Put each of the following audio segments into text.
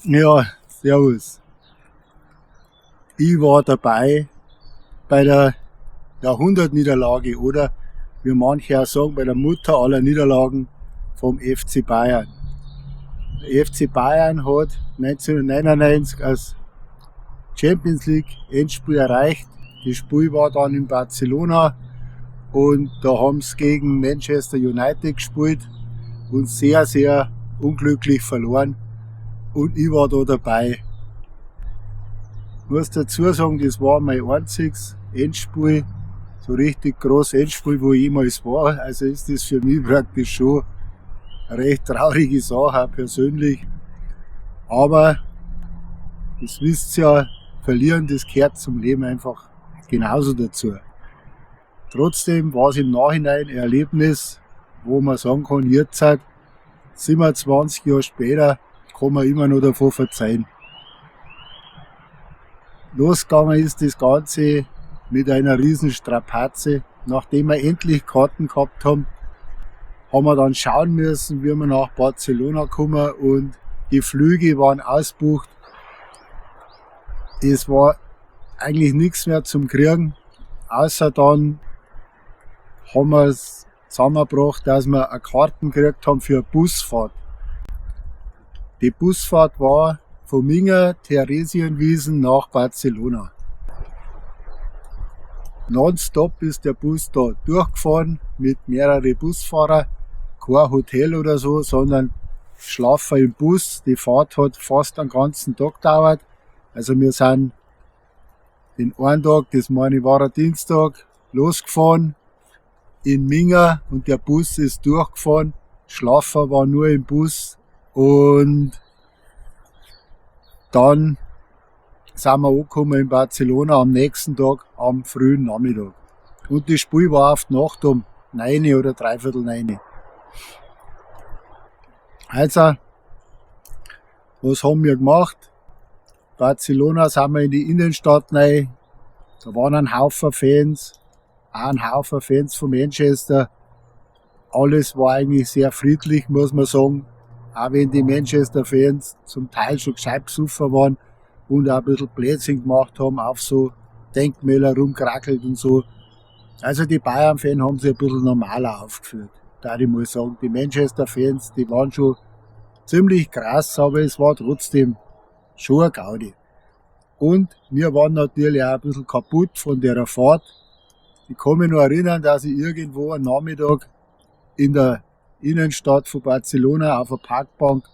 Ja, servus. Ich war dabei bei der Jahrhundertniederlage oder wie manche auch sagen, bei der Mutter aller Niederlagen vom FC Bayern. Der FC Bayern hat 1999 das Champions League Endspiel erreicht. Das Spiel war dann in Barcelona und da haben sie gegen Manchester United gespielt und sehr, sehr unglücklich verloren. Und ich war da dabei. Ich muss dazu sagen, das war mein einziges Endspiel, so richtig großes Endspiel, wo ich jemals war. Also ist das für mich praktisch schon eine recht traurige Sache, auch persönlich. Aber, das wisst ihr ja, verlieren, das gehört zum Leben einfach genauso dazu. Trotzdem war es im Nachhinein ein Erlebnis, wo man sagen kann, jetzt, 27 Jahre später, kann man immer noch davon verzeihen. Losgegangen ist das Ganze mit einer riesen Strapaze. Nachdem wir endlich Karten gehabt haben, haben wir dann schauen müssen, wie wir nach Barcelona kommen und die Flüge waren ausgebucht. Es war eigentlich nichts mehr zum Kriegen, außer dann haben wir es zusammengebracht, dass wir eine Karten gekriegt haben für eine Busfahrt. Die Busfahrt war von Minga, Theresienwiesen nach Barcelona. Nonstop ist der Bus da durchgefahren mit mehreren Busfahrern, kein Hotel oder so, sondern schlafen im Bus. Die Fahrt hat fast den ganzen Tag gedauert. Also wir sind den einen Tag, das meine ich war ein Dienstag, losgefahren in Minga und der Bus ist durchgefahren. Schlafen war nur im Bus und dann sind wir angekommen in Barcelona am nächsten Tag am frühen Nachmittag. Und das Spiel war auf die Nacht um 9 oder 9:15. Also, was haben wir gemacht? Barcelona sind wir in die Innenstadt rein. Da waren ein Haufen Fans, auch ein Haufen Fans von Manchester. Alles war eigentlich sehr friedlich, muss man sagen. Auch wenn die Manchester-Fans zum Teil schon gescheit besoffen waren und auch ein bisschen Blödsinn gemacht haben, auf so Denkmäler rumkrackelt und so. Also die Bayern-Fans haben sich ein bisschen normaler aufgeführt, da ich mal sagen. Die Manchester-Fans, die waren schon ziemlich krass, aber es war trotzdem schon eine Gaudi. Und wir waren natürlich auch ein bisschen kaputt von der Fahrt. Ich kann mich noch erinnern, dass ich irgendwo am Nachmittag in der Innenstadt von Barcelona auf der Parkbank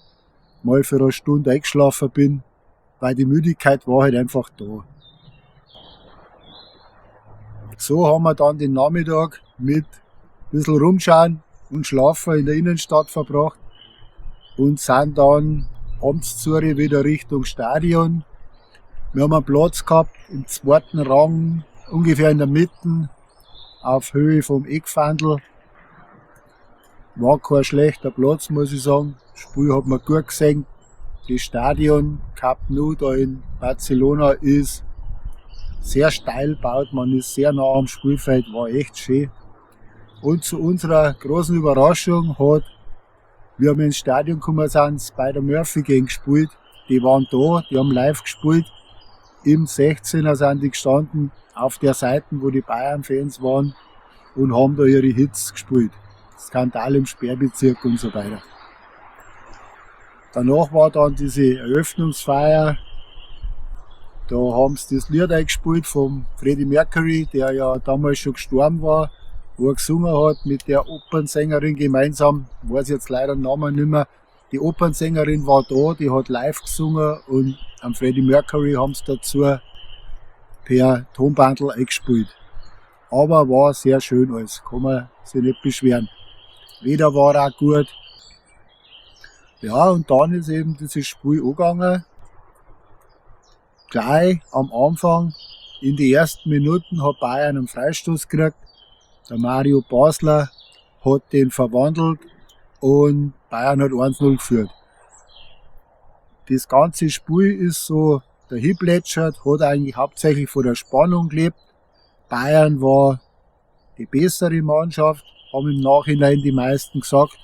mal für eine Stunde eingeschlafen bin, weil die Müdigkeit war halt einfach da. So haben wir dann den Nachmittag mit ein bisschen rumschauen und schlafen in der Innenstadt verbracht und sind dann abends zu wieder Richtung Stadion. Wir haben einen Platz gehabt im zweiten Rang, ungefähr in der Mitte, auf Höhe vom Eckfandl. War kein schlechter Platz, muss ich sagen. Das Spiel hat man gut gesehen. Das Stadion Camp Nou da in Barcelona ist sehr steil gebaut. Man ist sehr nah am Spielfeld, war echt schön. Und zu unserer großen Überraschung hat, wie wir ins Stadion gekommen sind, Spider-Murphy gegen gespielt. Die waren da, die haben live gespielt. Im 16er sind die gestanden, auf der Seite, wo die Bayern-Fans waren und haben da ihre Hits gespielt. Skandal im Sperrbezirk und so weiter. Danach war dann diese Eröffnungsfeier. Da haben sie das Lied eingespielt vom Freddie Mercury, der ja damals schon gestorben war, wo er gesungen hat mit der Opernsängerin gemeinsam. Ich weiß jetzt leider den Namen nicht mehr. Die Opernsängerin war da, die hat live gesungen und am Freddie Mercury haben sie dazu per Tonbandel eingespielt. Aber war sehr schön alles, kann man sich nicht beschweren. Wetter war auch gut. Ja, und dann ist eben dieses Spiel angegangen. Gleich am Anfang, in die ersten Minuten, hat Bayern einen Freistoß gekriegt. Der Mario Basler hat den verwandelt und Bayern hat 1:0 geführt. Das ganze Spiel ist so dahin plätschert, hat eigentlich hauptsächlich von der Spannung gelebt. Bayern war die bessere Mannschaft, haben im Nachhinein die meisten gesagt.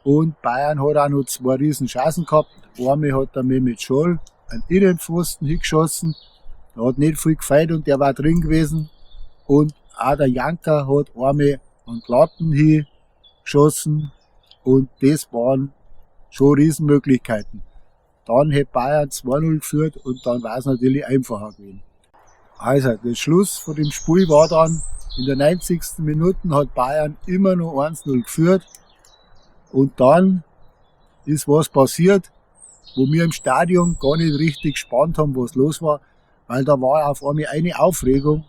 Und Bayern hat auch noch 2 riesen Chancen gehabt. Einmal hat der Mehmet Scholl einen Innenpfosten hingeschossen. Der hat nicht viel gefeiert und der war drin gewesen. Und auch der Janker hat einmal einen Platten hingeschossen. Und das waren schon Riesenmöglichkeiten. Dann hätte Bayern 2-0 geführt und dann war es natürlich einfacher gewesen. Also, der Schluss von dem Spiel war dann, in der 90. Minute hat Bayern immer noch 1-0 geführt. Und dann ist was passiert, wo wir im Stadion gar nicht richtig gespannt haben, was los war, weil da war auf einmal eine Aufregung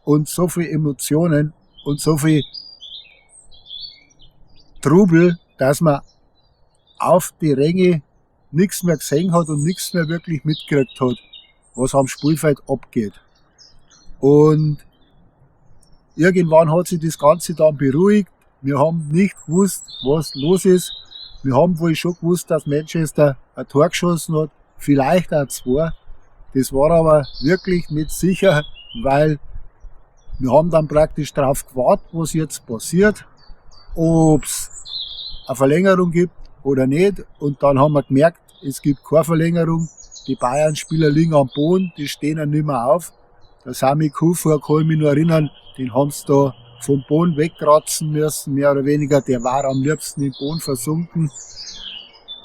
und so viele Emotionen und so viel Trubel, dass man auf die Ränge nichts mehr gesehen hat und nichts mehr wirklich mitgekriegt hat, was am Spielfeld abgeht. Und irgendwann hat sich das Ganze dann beruhigt. Wir haben nicht gewusst, was los ist. Wir haben wohl schon gewusst, dass Manchester ein Tor geschossen hat, vielleicht auch 2. Das war aber wirklich nicht sicher, weil wir haben dann praktisch darauf gewartet, was jetzt passiert, ob es eine Verlängerung gibt oder nicht. Und dann haben wir gemerkt, es gibt keine Verlängerung. Die Bayern-Spieler liegen am Boden, die stehen dann nicht mehr auf. Der Sami Kufur, kann ich mich noch erinnern, den haben sie da vom Boden wegkratzen müssen, mehr oder weniger. Der war am liebsten im Boden versunken.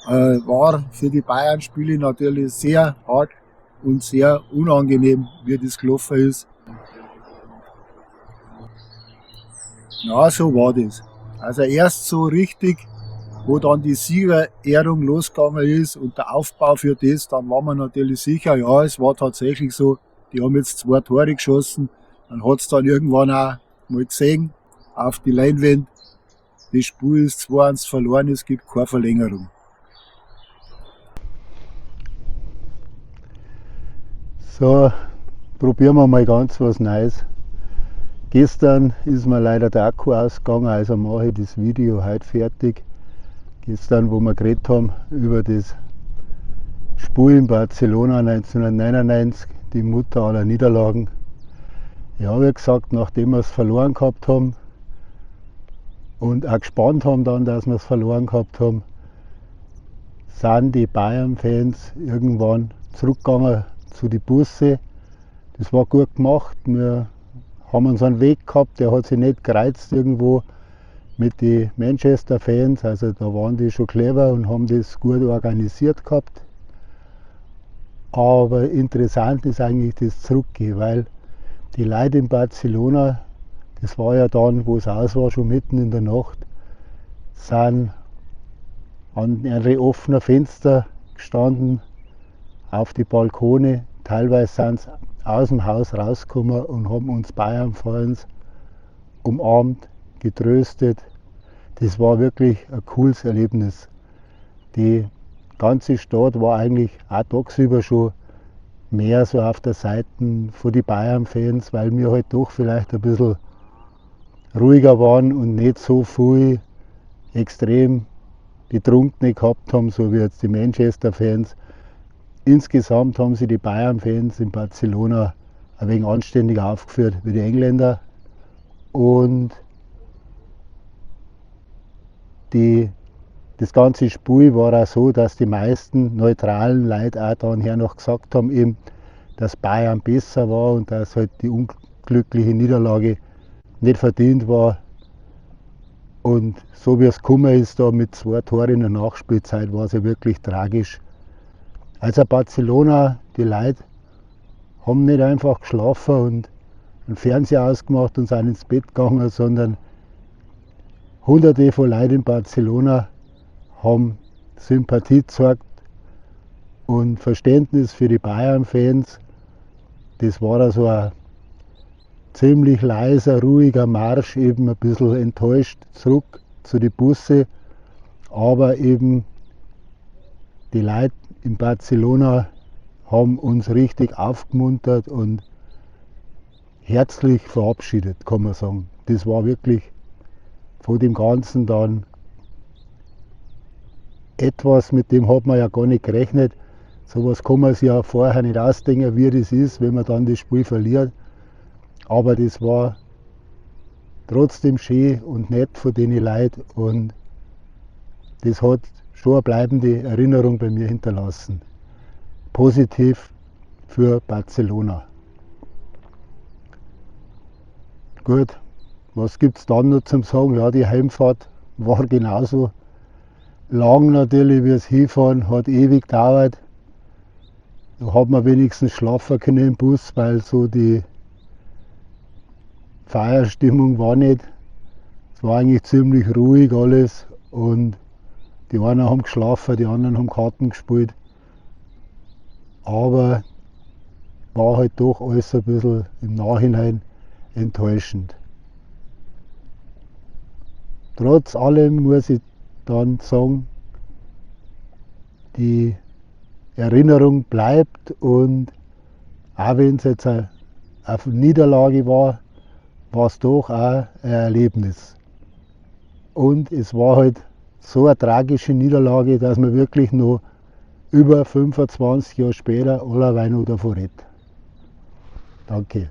War für die Bayern-Spiele natürlich sehr hart und sehr unangenehm, wie das gelaufen ist. Ja, so war das. Also erst so richtig, wo dann die Siegerehrung losgegangen ist und der Aufbau für das, dann war man natürlich sicher, ja, es war tatsächlich so, die haben jetzt 2 Tore geschossen. Dann hat es dann irgendwann auch mal gesehen, auf die Leinwand, das Spiel ist 2-1 verloren, es gibt keine Verlängerung. So, probieren wir mal ganz was Neues. Gestern ist mir leider der Akku ausgegangen, also mache ich das Video heute fertig. Gestern, wo wir geredet haben über das Spiel in Barcelona 1999, die Mutter aller Niederlagen. Ja, wie gesagt, nachdem wir es verloren gehabt haben und auch gespannt haben dann, dass wir es verloren gehabt haben, sind die Bayern-Fans irgendwann zurückgegangen zu den Busse. Das war gut gemacht. Wir haben unseren Weg gehabt, der hat sich nicht gereizt irgendwo mit den Manchester-Fans. Also da waren die schon clever und haben das gut organisiert gehabt. Aber interessant ist eigentlich das Zurückgehen, weil die Leute in Barcelona, das war ja dann, wo es aus war, schon mitten in der Nacht, sind an ihren offenen Fenster gestanden, auf die Balkone. Teilweise sind sie aus dem Haus rausgekommen und haben uns Bayern-Fans umarmt, getröstet. Das war wirklich ein cooles Erlebnis. Die ganze Stadt war eigentlich auch tagsüber schon mehr so auf der Seite von den Bayern-Fans, weil wir halt doch vielleicht ein bisschen ruhiger waren und nicht so viel extrem Betrunkene gehabt haben, so wie jetzt die Manchester-Fans. Insgesamt haben sich die Bayern-Fans in Barcelona ein wenig anständiger aufgeführt wie die Engländer. Und das ganze Spiel war auch so, dass die meisten neutralen Leute auch dann her noch gesagt haben, eben, dass Bayern besser war und dass halt die unglückliche Niederlage nicht verdient war. Und so wie es gekommen ist, da mit 2 Toren in der Nachspielzeit, war es ja wirklich tragisch. Also Barcelona, die Leute haben nicht einfach geschlafen und einen Fernseher ausgemacht und sind ins Bett gegangen, sondern Hunderte von Leuten in Barcelona haben Sympathie gezeigt und Verständnis für die Bayern-Fans. Das war also ein ziemlich leiser, ruhiger Marsch, eben ein bisschen enttäuscht zurück zu den Busse, aber eben die Leute in Barcelona haben uns richtig aufgemuntert und herzlich verabschiedet, kann man sagen. Das war wirklich von dem Ganzen dann etwas, mit dem hat man ja gar nicht gerechnet. Sowas kann man sich ja vorher nicht ausdenken, wie das ist, wenn man dann das Spiel verliert. Aber das war trotzdem schön und nett von den Leuten und das hat schon eine bleibende Erinnerung bei mir hinterlassen. Positiv für Barcelona. Gut, was gibt es dann noch zum Sagen? Ja, die Heimfahrt war genauso lang natürlich wie das Hinfahren, hat ewig gedauert. Da hat man wenigstens schlafen können im Bus, weil so die Feierstimmung war nicht. Es war eigentlich ziemlich ruhig alles und die einen haben geschlafen, die anderen haben Karten gespielt. Aber war halt doch alles ein bisschen im Nachhinein enttäuschend. Trotz allem muss ich dann sagen, die Erinnerung bleibt und auch wenn es jetzt eine Niederlage war, war es doch auch ein Erlebnis. Und es war halt so eine tragische Niederlage, dass man wirklich noch über 25 Jahre später allerweil noch davon redet. Danke.